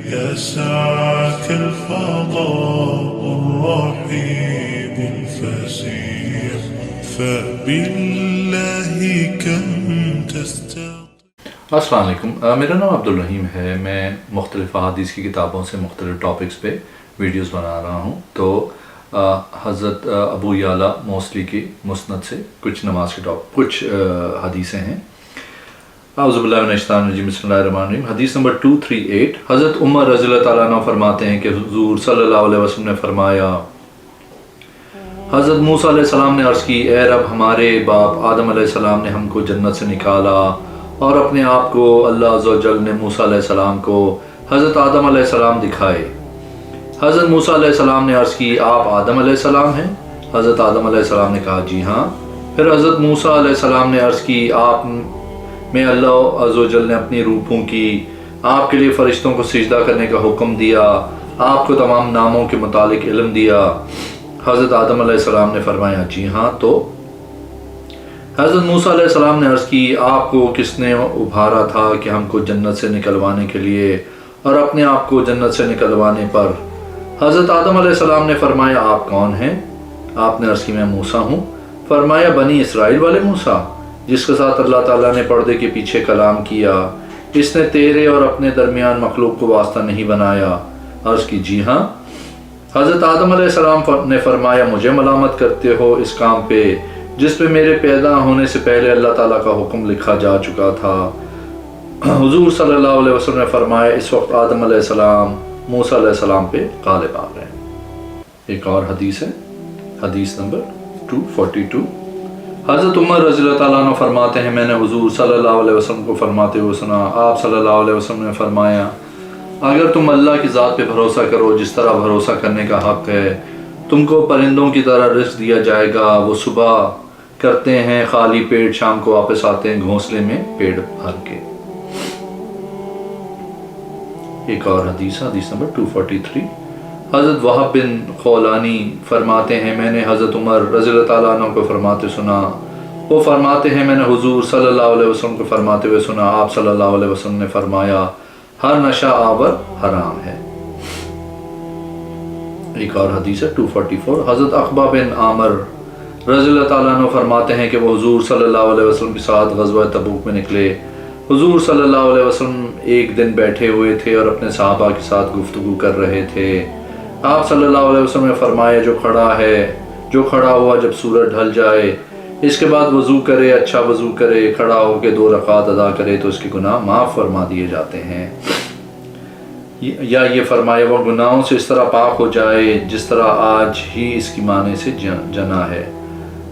يا ساعة الفضاء الرحيم الفسيح فبالله كم تستطيع. السلام علیکم، میرا نام عبدالرحیم ہے. میں مختلف احادیث کی کتابوں سے مختلف ٹاپکس پہ ویڈیوز بنا رہا ہوں. تو حضرت ابو یعلا موصلی کی مسند سے کچھ نماز کے کچھ حدیثیں ہیں. اعوذ باللہ من الشیطان الرجیم، بسم اللہ الرحمن الرحیم. حدیث نمبر 238. حضرت عمر رضی اللہ تعالیٰ عنہ فرماتے ہیں کہ حضور صلی اللہ علیہ وسلم نے فرمایا، حضرت موسیٰ علیہ السلام نے عرض کی، اے رب، ہمارے باپ آدم علیہ السلام نے ہم کو جنت سے نکالا اور اپنے آپ کو اللہ عز و جل نے موسیٰ علیہ السلام کو حضرت آدم علیہ السلام دکھائے. حضرت موسیٰ علیہ السلام نے عرض کی، آپ آدم علیہ السلام ہیں؟ حضرت آدم علیہ السلام نے کہا، جی ہاں. پھر حضرت موسیٰ علیہ السلام نے عرض کی، آپ میں اللہ عز و جل نے اپنی روح پھونکی، آپ کے لیے فرشتوں کو سجدہ کرنے کا حکم دیا، آپ کو تمام ناموں کے متعلق علم دیا. حضرت آدم علیہ السلام نے فرمایا، جی ہاں. تو حضرت موسیٰ علیہ السلام نے عرض کی، آپ کو کس نے ابھارا تھا کہ ہم کو جنت سے نکلوانے کے لیے اور اپنے آپ کو جنت سے نکلوانے پر؟ حضرت آدم علیہ السلام نے فرمایا، آپ کون ہیں؟ آپ نے عرض کی، میں موسیٰ ہوں. فرمایا، بنی اسرائیل والے موسیٰ جس کے ساتھ اللہ تعالیٰ نے پردے کے پیچھے کلام کیا، اس نے تیرے اور اپنے درمیان مخلوق کو واسطہ نہیں بنایا؟ عرض کی، جی ہاں. حضرت آدم علیہ السلام نے فرمایا، مجھے ملامت کرتے ہو اس کام پہ جس پہ میرے پیدا ہونے سے پہلے اللہ تعالیٰ کا حکم لکھا جا چکا تھا. حضور صلی اللہ علیہ وسلم نے فرمایا، اس وقت آدم علیہ السلام موسیٰ علیہ السلام پہ غالب آ گئے. ایک اور حدیث ہے، حدیث نمبر 242. حضرت عمر رضی اللہ تعالیٰ عنہ فرماتے ہیں، میں نے حضور صلی اللہ علیہ وسلم کو فرماتے ہوئے سنا. آپ صلی اللہ علیہ وسلم نے فرمایا، اگر تم اللہ کی ذات پہ بھروسہ کرو جس طرح بھروسہ کرنے کا حق ہے، تم کو پرندوں کی طرح رزق دیا جائے گا. وہ صبح کرتے ہیں خالی پیٹ، شام کو واپس آتے ہیں گھونسلے میں پیٹ بھر کے. ایک اور حدیث، حدیث نمبر 243. حضرت وہب بن خولانی فرماتے ہیں، میں نے حضرت عمر رضی اللہ تعالیٰ عنہ کو فرماتے سنا. وہ فرماتے ہیں، میں نے حضور صلی اللہ علیہ وسلم کو فرماتے ہوئے سنا. آپ صلی اللہ علیہ وسلم نے فرمایا، ہر نشہ آور حرام ہے. ایک اور حدیث ہے 244. حضرت عقبہ بن عامر رضی اللہ تعالیٰ عنہ فرماتے ہیں کہ وہ حضور صلی اللہ علیہ وسلم کے ساتھ غزوہ تبوک میں نکلے. حضور صلی اللہ علیہ وسلم ایک دن بیٹھے ہوئے تھے اور اپنے صحابہ کے ساتھ گفتگو کر رہے تھے. آپ صلی اللہ علیہ وسلم نے فرمایا، جو کھڑا ہوا جب سورج ڈھل جائے، اس کے بعد وضو کرے، اچھا وضو کرے، کھڑا ہو کے 2 رکعات ادا کرے تو اس کے گناہ معاف فرما دیے جاتے ہیں. یا یہ فرمایا، وہ گناہوں سے اس طرح پاک ہو جائے جس طرح آج ہی اس کی معنی سے جنا ہے.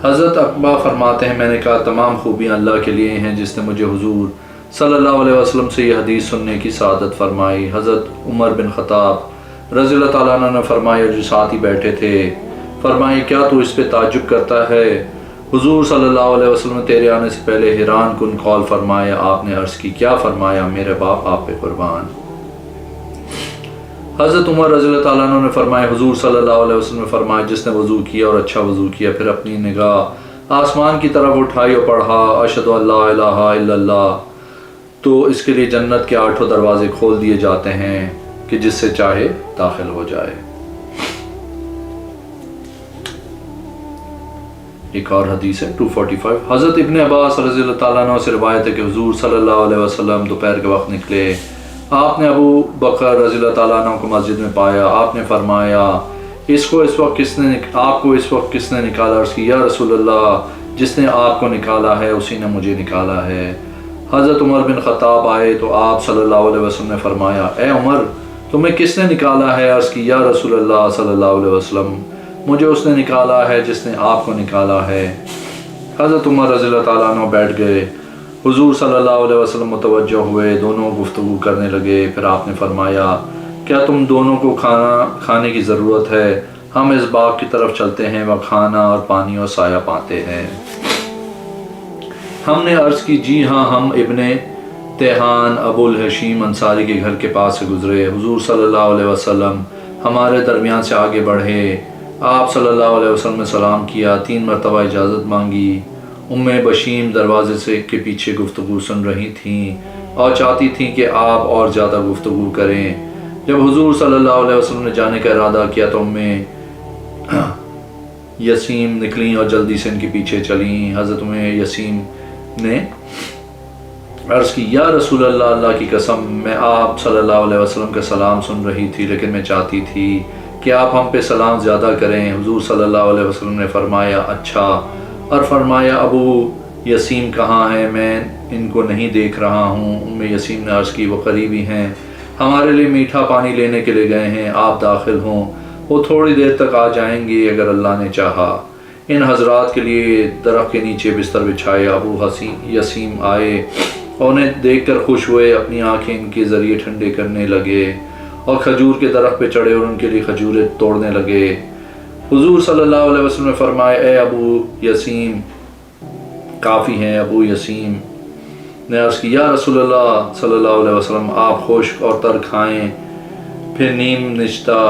حضرت عقبہ فرماتے ہیں، میں نے کہا، تمام خوبیاں اللہ کے لیے ہیں جس نے مجھے حضور صلی اللہ علیہ وسلم سے یہ حدیث سننے کی سعادت فرمائی. حضرت عمر بن خطاب رضی اللہ تعالیٰ عنہ نے فرمایا، جو ساتھ ہی بیٹھے تھے، فرمایا، کیا تو اس پہ تعجب کرتا ہے؟ حضور صلی اللہ علیہ وسلم نے تیرے آنے سے پہلے حیران کن قول فرمایا. آپ نے عرض کی، کیا فرمایا؟ میرے باپ آپ پہ قربان. حضرت عمر رضی اللہ تعالیٰ عنہ نے فرمایا، حضور صلی اللہ علیہ وسلم نے فرمایا، جس نے وضو کیا اور اچھا وضو کیا، پھر اپنی نگاہ آسمان کی طرف اٹھائی اور پڑھا، اشہد ان لا الہ الا اللہ، تو اس کے لیے جنت کے 8 دروازے کھول دیے جاتے ہیں کہ جس سے چاہے داخل ہو جائے. ایک اور حدیث ہے 245. حضرت ابن عباس رضی اللہ تعالیٰ عنہ سے روایت ہے کہ حضور صلی اللہ علیہ وسلم دوپہر کے وقت نکلے. آپ نے ابو بکر رضی اللہ تعالیٰ عنہ کو مسجد میں پایا. آپ نے فرمایا، آپ کو اس وقت کس نے نکالا؟ عرض کی، یا رسول اللہ، جس نے آپ کو نکالا ہے اسی نے مجھے نکالا ہے. حضرت عمر بن خطاب آئے تو آپ صلی اللہ علیہ وسلم نے فرمایا، اے عمر، تمہیں کس نے نکالا ہے؟ عرض کی، یا رسول اللہ صلی اللہ علیہ وسلم، مجھے اس نے نکالا ہے جس نے آپ کو نکالا ہے. حضرت عمر رضی اللہ تعالیٰ عنہ بیٹھ گئے. حضور صلی اللہ علیہ وسلم متوجہ ہوئے، دونوں گفتگو کرنے لگے. پھر آپ نے فرمایا، کیا تم دونوں کو کھانے کی ضرورت ہے؟ ہم اس باغ کی طرف چلتے ہیں، وہ کھانا اور پانی اور سایہ پاتے ہیں. ہم نے عرض کی، جی ہاں، ہم ابن تیہان ابو الحشیم انصاری کے گھر کے پاس سے گزرے. حضور صلی اللہ علیہ وسلم ہمارے درمیان سے آگے بڑھے. آپ صلی اللہ علیہ وسلم نے سلام کیا، 3 مرتبہ اجازت مانگی. بشیم دروازے کے پیچھے گفتگو سن رہی تھیں اور چاہتی تھیں کہ آپ اور زیادہ گفتگو کریں. جب حضور صلی اللہ علیہ وسلم نے جانے کا ارادہ کیا تو یسیم نکلیں اور جلدی سے ان کے پیچھے چلیں۔ حضرت یسیم نے عرض کی، یا رسول اللہ، اللہ کی قسم میں آپ صلی اللہ علیہ وسلم کا سلام سن رہی تھی، لیکن میں چاہتی تھی کہ آپ ہم پہ سلام زیادہ کریں۔ حضور صلی اللہ علیہ وسلم نے فرمایا اچھا، اور فرمایا ابو یسیم کہاں ہیں؟ میں ان کو نہیں دیکھ رہا ہوں۔ یسیم نے عرض کی، وہ قریبی ہیں، ہمارے لیے میٹھا پانی لینے کے لیے گئے ہیں، آپ داخل ہوں، وہ تھوڑی دیر تک آ جائیں گے اگر اللہ نے چاہا۔ ان حضرات کے لیے درخت کے نیچے بستر بچھائے۔ ابو یسیم آئے، انہیں دیکھ کر خوش ہوئے، اپنی آنکھیں ان کے ذریعے ٹھنڈے کرنے لگے اور کھجور کے درخت پہ چڑھے اور ان کے لیے کھجوریں توڑنے لگے۔ حضور صلی اللہ علیہ وسلم نے فرمایا، اے ابو یسیم کافی ہیں۔ ابو یسیم نے عرض کی، یا رسول اللہ صلی اللہ علیہ وسلم، آپ خشک اور تر کھائیں، پھر نیم نشتہ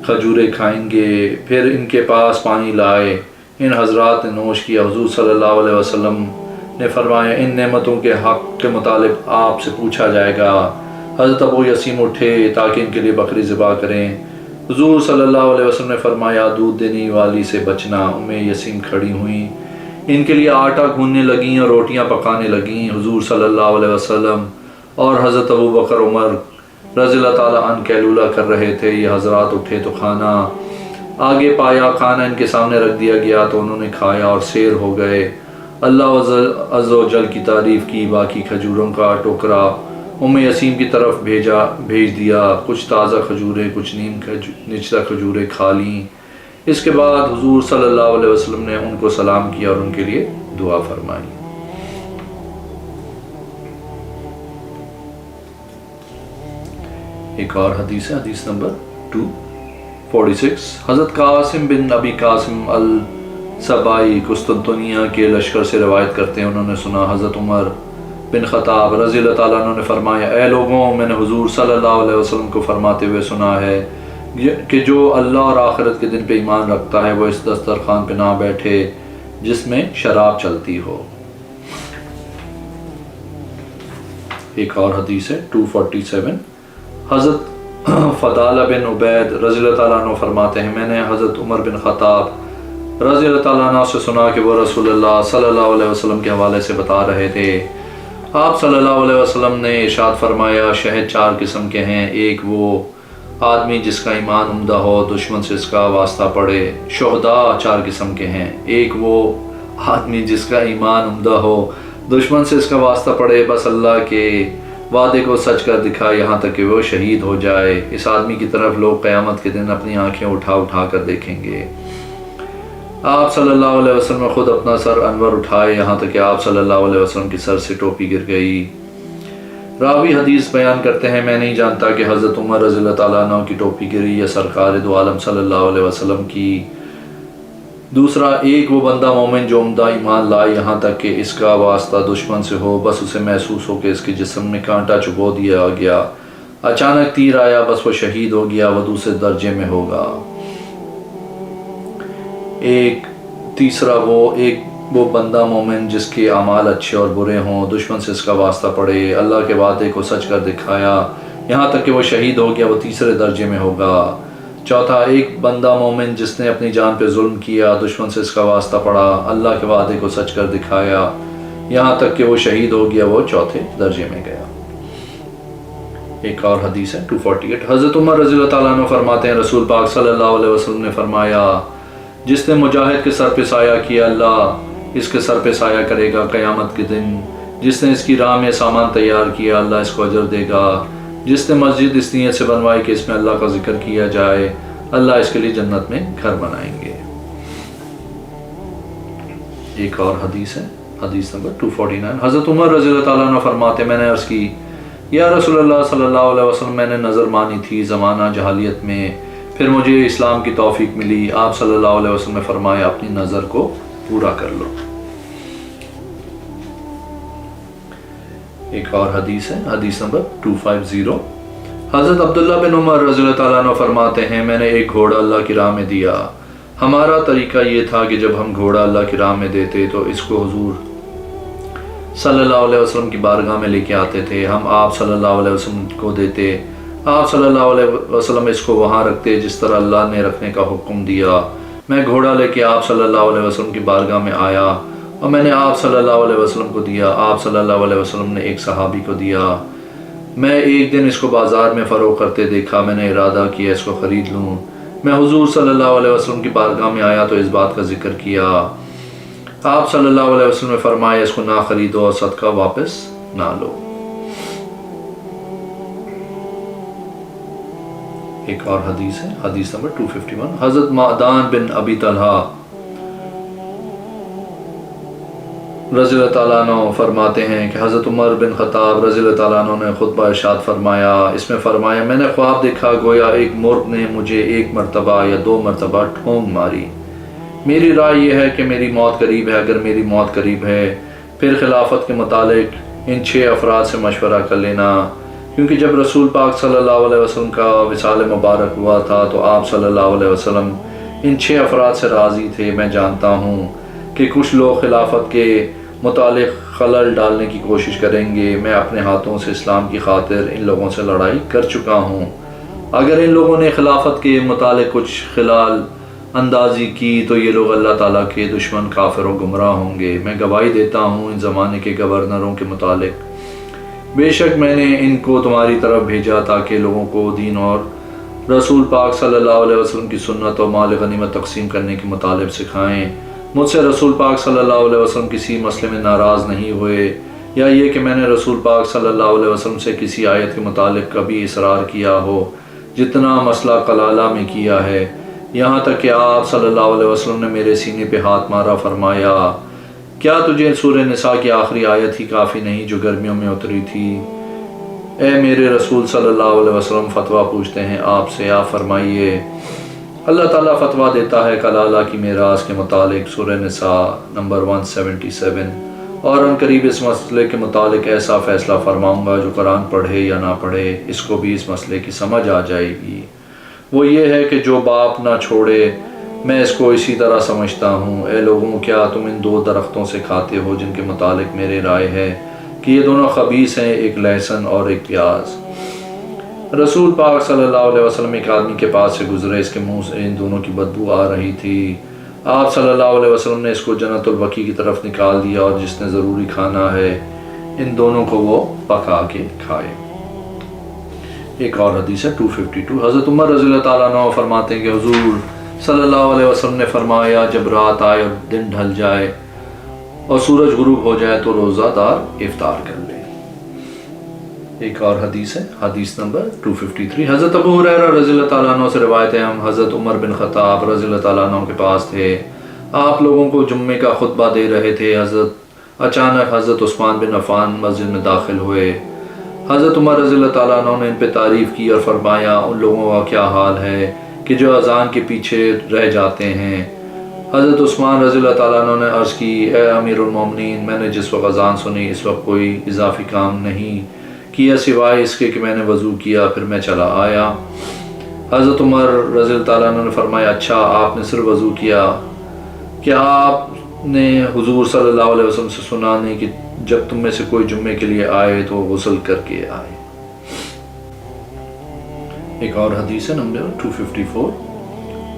کھجوریں کھائیں گے۔ پھر ان کے پاس پانی لائے، ان حضرات نے نوش کیا۔ حضور صلی اللہ علیہ وسلم نے فرمایا، ان نعمتوں کے حق کے متعلق آپ سے پوچھا جائے گا۔ حضرت ابو یسیم اٹھے تاکہ ان کے لیے بکری ذبح کریں۔ حضور صلی اللہ علیہ وسلم نے فرمایا، دودھ دینے والی سے بچنا۔ یسیم کھڑی ہوئیں، ان کے لیے آٹا گھوننے لگیں اور روٹیاں پکانے لگیں۔ حضور صلی اللہ علیہ وسلم اور حضرت ابو بکر عمر رضی اللہ تعالیٰ عنہ قیلولہ کر رہے تھے۔ یہ حضرات اٹھے تو کھانا آگے پایا، کھانا ان کے سامنے رکھ دیا گیا تو انہوں نے کھایا اور سیر ہو گئے۔ اللہ عز و جل کی تعریف کی۔ باقی کھجوروں کا ٹوکرا یسیم کی طرف بھیج دیا۔ کچھ تازہ کھجوریں، کچھ نیم نچلا کھجوریں کھا لیں۔ اس کے بعد حضور صلی اللہ علیہ وسلم نے ان کو سلام کیا اور ان کے لیے دعا فرمائی۔ ایک اور حدیث ہے، حدیث نمبر 246۔ حضرت قاسم بن ابی قاسم السبائی قسطنطنیہ کے لشکر سے روایت کرتے ہیں، انہوں نے سنا حضرت عمر بن خطاب رضی اللہ تعالیٰ عنہ نے فرمایا، اے لوگوں، میں نے حضور صلی اللہ علیہ وسلم کو فرماتے ہوئے سنا ہے کہ جو اللہ اور آخرت کے دن پہ ایمان رکھتا ہے وہ اس دسترخوان پہ نہ بیٹھے جس میں شراب چلتی ہو۔ ایک اور حدیث ہے 247۔ حضرت فضالہ بن عبید رضی اللہ تعالیٰ عنہ فرماتے ہیں، میں نے حضرت عمر بن خطاب رضی اللہ تعالیٰ عنہ سے سنا کہ وہ رسول اللہ صلی اللہ علیہ وسلم کے حوالے سے بتا رہے تھے۔ آپ صلی اللہ علیہ وسلم نے ارشاد فرمایا، شہد 4 قسم کے ہیں، ایک وہ آدمی جس کا ایمان عمدہ ہو، دشمن سے اس کا واسطہ پڑے۔ شہداء 4 قسم کے ہیں، ایک وہ آدمی جس کا ایمان عمدہ ہو، دشمن سے اس کا واسطہ پڑے، بس اللہ کے وعدے کو سچ کر دکھائے یہاں تک کہ وہ شہید ہو جائے۔ اس آدمی کی طرف لوگ قیامت کے دن اپنی آنکھیں اٹھا کر دیکھیں گے۔ آپ صلی اللہ علیہ وسلم نے خود اپنا سر انور اٹھائے یہاں تک کہ آپ صلی اللہ علیہ وسلم کی سر سے ٹوپی گر گئی۔ راوی حدیث بیان کرتے ہیں، میں نہیں جانتا کہ حضرت عمر رضی اللہ تعالیٰ عنہ کی ٹوپی گری یا سرکار دو عالم صلی اللہ علیہ وسلم کی۔ دوسرا، ایک وہ بندہ مومن جو عمدہ ایمان لائے یہاں تک کہ اس کا واسطہ دشمن سے ہو، بس اسے محسوس ہو کہ اس کے جسم میں کانٹا چبو دیا گیا، اچانک تیر آیا، بس وہ شہید ہو گیا، وہ دوسرے درجے میں ہوگا۔ تیسرا، وہ بندہ مومن جس کے اعمال اچھے اور برے ہوں، دشمن سے اس کا واسطہ پڑے، اللہ کے وعدے کو سچ کر دکھایا یہاں تک کہ وہ شہید ہو گیا، وہ تیسرے درجے میں ہوگا۔ چوتھا، ایک بندہ مومن جس نے اپنی جان پہ ظلم کیا، دشمن سے اس کا واسطہ پڑا، اللہ کے وعدے کو سچ کر دکھایا یہاں تک کہ وہ شہید ہو گیا، وہ چوتھے درجے میں گیا۔ ایک اور حدیث ہے 248۔ حضرت عمر رضی اللہ تعالیٰ عنہ فرماتے ہیں، رسول پاک صلی اللہ علیہ وسلم نے فرمایا، جس نے مجاہد کے سر پہ سایہ کیا، اللہ اس کے سر پہ سایہ کرے گا قیامت کے دن۔ جس نے اس کی راہ میں سامان تیار کیا، اللہ اس کو اجر دے گا۔ جس نے مسجد اس نیت سے بنوائی کہ اس میں اللہ کا ذکر کیا جائے، اللہ اس کے لیے جنت میں گھر بنائیں گے۔ ایک اور حدیث ہے، حدیث نمبر 249۔ حضرت عمر رضی اللہ تعالیٰ عنہ فرماتے، میں نے عرض کی، یا رسول اللہ صلی اللہ علیہ وسلم، میں نے نظر مانی تھی زمانہ جہالیت میں، پھر مجھے اسلام کی توفیق ملی۔ آپ صلی اللہ علیہ وسلم نے فرمایا، اپنی نظر کو پورا کر لو۔ ایک اور حدیث ہے، حدیث نمبر 250۔ حضرت عبداللہ بن عمر رضی اللہ تعالیٰ عنہ فرماتے ہیں، میں نے ایک گھوڑا اللہ کی راہ میں دیا۔ ہمارا طریقہ یہ تھا کہ جب ہم گھوڑا اللہ کی راہ میں دیتے تو اس کو حضور صلی اللہ علیہ وسلم کی بارگاہ میں لے کے آتے تھے، ہم آپ صلی اللہ علیہ وسلم کو دیتے، آپ صلی اللہ علیہ وسلم اس کو وہاں رکھتے جس طرح اللہ نے رکھنے کا حکم دیا۔ میں گھوڑا لے کے آپ صلی اللہ علیہ وسلم کی بارگاہ میں آیا اور میں نے آپ صلی اللہ علیہ وسلم کو دیا۔ آپ صلی اللہ علیہ وسلم نے ایک صحابی کو دیا۔ میں ایک دن اس کو بازار میں فروخت کرتے دیکھا، میں نے ارادہ کیا اس کو خرید لوں۔ میں حضور صلی اللہ علیہ وسلم کی بارگاہ میں آیا تو اس بات کا ذکر کیا۔ آپ صلی اللہ علیہ وسلم نے فرمایا اس کو نہ خریدو اور صدقہ واپس نہ لو۔ ایک اور حدیث ہے، حدیث نمبر 251۔ حضرت معدان بن ابی طلحہ رضی اللہ تعالیٰ عنہ فرماتے ہیں کہ حضرت عمر بن خطاب رضی اللہ تعالیٰ عنہ نے خطبہ ارشاد فرمایا، اس میں فرمایا میں نے خواب دیکھا گویا ایک مرغ نے مجھے 1 مرتبہ یا 2 مرتبہ ٹھونگ ماری۔ میری رائے یہ ہے کہ میری موت قریب ہے۔ اگر میری موت قریب ہے پھر خلافت کے متعلق ان 6 افراد سے مشورہ کر لینا، کیونکہ جب رسول پاک صلی اللہ علیہ وسلم کا وصال مبارک ہوا تھا تو آپ صلی اللہ علیہ وسلم ان 6 افراد سے راضی تھے۔ میں جانتا ہوں کہ کچھ لوگ خلافت کے متعلق خلل ڈالنے کی کوشش کریں گے۔ میں اپنے ہاتھوں سے اسلام کی خاطر ان لوگوں سے لڑائی کر چکا ہوں۔ اگر ان لوگوں نے خلافت کے متعلق کچھ خلال اندازی کی تو یہ لوگ اللہ تعالیٰ کے دشمن کافر و گمراہ ہوں گے۔ میں گواہی دیتا ہوں ان زمانے کے گورنروں کے متعلق، بے شک میں نے ان کو تمہاری طرف بھیجا تاکہ لوگوں کو دین اور رسول پاک صلی اللہ علیہ وسلم کی سنت و مال غنیمت تقسیم کرنے کے مطالب سکھائیں۔ مجھ سے رسول پاک صلی اللہ علیہ وسلم کسی مسئلے میں ناراض نہیں ہوئے، یا یہ کہ میں نے رسول پاک صلی اللہ علیہ وسلم سے کسی آیت کے متعلق کبھی اصرار کیا ہو جتنا مسئلہ کلالہ میں کیا ہے، یہاں تک کہ آپ صلی اللہ علیہ وسلم نے میرے سینے پہ ہاتھ مارا، فرمایا کیا تجھے سورہ نساء کی آخری آیت ہی کافی نہیں جو گرمیوں میں اتری تھی؟ اے میرے رسول صلی اللہ علیہ وسلم فتویٰ پوچھتے ہیں آپ سے، آپ فرمائیے۔ اللہ تعالیٰ فتویٰ دیتا ہے کلالہ کی میراث کے متعلق، سورہ نساء نمبر 177، اور ان قریب اس مسئلے کے متعلق ایسا فیصلہ فرماؤں گا جو قرآن پڑھے یا نہ پڑھے اس کو بھی اس مسئلے کی سمجھ آ جائے گی۔ وہ یہ ہے کہ جو باپ نہ چھوڑے، میں اس کو اسی طرح سمجھتا ہوں۔ اے لوگوں، کیا تم ان 2 درختوں سے کھاتے ہو جن کے متعلق میرے رائے ہے کہ یہ دونوں خبیث ہیں، ایک لہسن اور ایک پیاز؟ رسول پاک صلی اللہ علیہ وسلم ایک آدمی کے پاس سے گزرے، اس کے منہ سے ان دونوں کی بدبو آ رہی تھی۔ آپ صلی اللہ علیہ وسلم نے اس کو جنت البقیع کی طرف نکال دیا اور جس نے ضروری کھانا ہے ان دونوں کو وہ پکا کے کھائے۔ ایک اور حدیث ہے 252۔ حضرت عمر رضی اللہ تعالیٰ عنہ فرماتے ہیں کہ حضور صلی اللہ علیہ وسلم نے فرمایا جب رات آئے اور دن ڈھل جائے اور سورج غروب ہو جائے تو روزہ دار افطار کر لے۔ ایک اور حدیث ہے، حدیث نمبر 253۔ حضرت ابو ہریرہ رضی اللہ تعالیٰ عنہ سے روایت ہے، ہم حضرت عمر بن خطاب رضی اللہ تعالیٰ عنہ کے پاس تھے، آپ لوگوں کو جمعے کا خطبہ دے رہے تھے۔ اچانک حضرت عثمان بن عفان مسجد میں داخل ہوئے۔ حضرت عمر رضی اللہ تعالیٰ عنہ نے ان پہ تعریف کی اور فرمایا ان لوگوں کا کیا حال ہے کہ جو اذان کے پیچھے رہ جاتے ہیں۔ حضرت عثمان رضی اللہ تعالیٰ عنہ نے عرض کی، اے امیر المومنین، میں نے جس وقت اذان سنی اس وقت کوئی اضافی کام نہیں کیا سوائے اس کے کہ میں نے وضو کیا، پھر میں چلا آیا۔ حضرت عمر رضی اللہ تعالیٰ عنہ نے فرمایا اچھا آپ نے صرف وضو کیا، کیا آپ نے حضور صلی اللہ علیہ وسلم سے سنا نہیں کہ جب تم میں سے کوئی جمعے کے لیے آئے تو غسل کر کے آئے؟ ایک اور حدیث ہے نمبر 254۔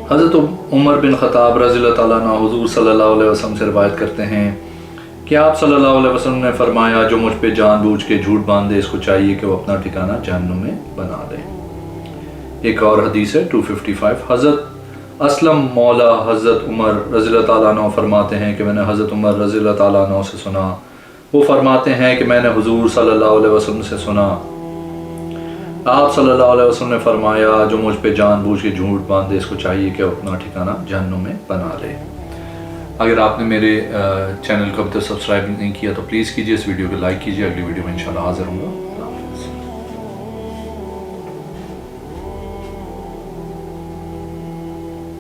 حضرت عمر بن خطاب رضی اللہ تعالیٰ عنہ حضور صلی اللہ علیہ وسلم سے روایت کرتے ہیں کہ آپ صلی اللہ علیہ وسلم نے فرمایا جو مجھ پہ جان بوجھ کے جھوٹ باندھے اس کو چاہیے کہ وہ اپنا ٹھکانہ جہنم میں بنا دے۔ ایک اور حدیث ہے 255۔ حضرت اسلم مولا حضرت عمر رضی اللہ تعالیٰ عنہ فرماتے ہیں کہ میں نے حضرت عمر رضی اللہ تعالیٰ عنہ سے سنا، وہ فرماتے ہیں کہ میں نے حضور صلی اللہ علیہ وسلم سے سنا، آپ صلی اللہ علیہ وسلم نے فرمایا جو مجھ پہ جان بوجھ کے جھوٹ باندھے اس کو چاہیے کہ وہ اپنا ٹھکانہ جہنم میں بنا لے۔ اگر آپ نے میرے چینل کو ابھی تک سبسکرائب نہیں کیا تو پلیز کیجیے، اس ویڈیو کو لائک کیجیے، اگلی ویڈیو میں انشاءاللہ حاضر ہوں گا۔